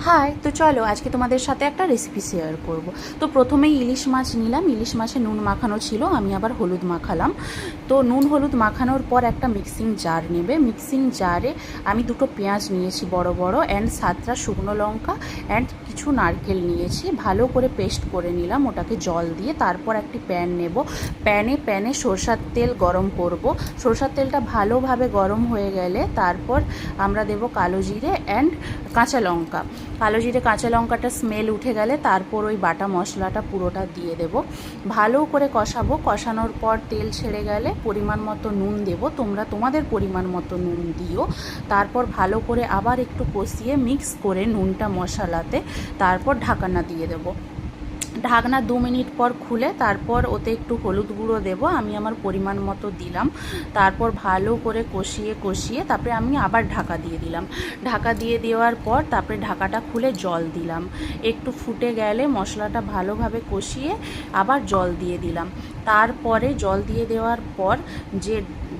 High, তো চলো আজকে তোমাদের সাথে একটা রেসিপি শেয়ার করব। তো প্রথমেই ইলিশ মাছ নিলাম, ইলিশ মাছে নুন মাখানো ছিল, আমি আবার হলুদ মাখালাম। তো নুন হলুদ মাখানোর পর একটা মিক্সিং জার নেবে, মিক্সিং জারে আমি দুটো পেঁয়াজ নিয়েছি বড় বড়, অ্যান্ড 7টা শুকনো লঙ্কা অ্যান্ড কিছু নারকেল নিয়েছি, ভালো করে পেস্ট করে নিলাম ওটাকে জল দিয়ে। তারপর একটি প্যান নেব, প্যানে সরষার তেল গরম করব। সরষার তেলটা ভালোভাবে গরম হয়ে গেলে তারপর আমরা দেব কালো জিরে অ্যান্ড কাঁচা লঙ্কা। কালো জিরে কাঁচা লঙ্কাটা স্মেল উঠে গেলে তারপর ওই বাটা মশলাটা পুরোটা দিয়ে দেব, ভালো করে কষাবো। কষানোর পর তেল ছেড়ে গেলে পরিমাণ মতো নুন দেব, তোমরা তোমাদের পরিমাণ মতো নুন দিও। তারপর ভালো করে আবার একটু কষিয়ে মিক্স করে নুনটা মশলাতে তারপর ঢাকনা দিয়ে দেবো। ঢাকনা 2 মিনিট পর খুলে তারপর ওতে একটু হলুদ গুঁড়ো দেব, আমি আমার পরিমাণ মতো দিলাম। তারপর ভালো করে কষিয়ে তারপরে আমি আবার ঢাকা দিয়ে দিলাম। ঢাকা দিয়ে দেওয়ার পর তারপরে ঢাকাটা খুলে জল দিলাম। একটু ফুটে গেলে মশলাটা ভালোভাবে কষিয়ে আবার জল দিয়ে দিলাম। তারপরে জল দিয়ে দেওয়ার পর যে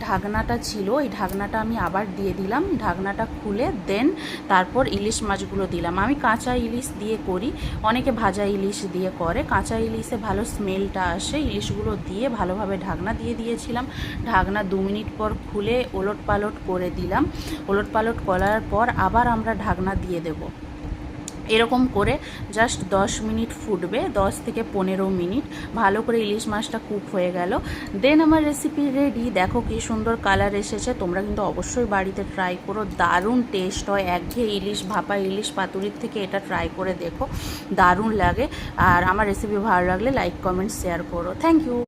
ঢাকনাটা ছিল ওই ঢাকনাটা আমি আবার দিয়ে দিলাম, ঢাকনাটা খুলে দেন তারপর ইলিশ মাছগুলো দিলাম। আমি কাঁচা ইলিশ দিয়ে করি, অনেকে ভাজা ইলিশ দিয়ে করে। কাঁচা ইলিশে ভালো স্মেলটা আসে। ইলিশগুলো দিয়ে ভালোভাবে ঢাকনা দিয়ে দিয়েছিলাম। ঢাকনা 2 মিনিট পর খুলে ওলট পালট করে দিলাম। ওলট পালট করার পর আবার আমরা ঢাকনা দিয়ে দেব। এরকম করে জাস্ট 10 মিনিট ফুটবে, 10 থেকে 15 মিনিট ভালো করে ইলিশ মাছটা কুক হয়ে গেল। দেন আমার রেসিপি রেডি। দেখো কি সুন্দর কালার এসেছে। তোমরা কিন্তু অবশ্যই বাড়িতে ট্রাই করো, দারুণ টেস্ট হয়। একঘেয়ে ইলিশ ভাপা ইলিশ পাতুরির থেকে এটা ট্রাই করে দেখো, দারুণ লাগে। আর আমার রেসিপি ভালো লাগলে লাইক কমেন্ট শেয়ার করো। Thank you.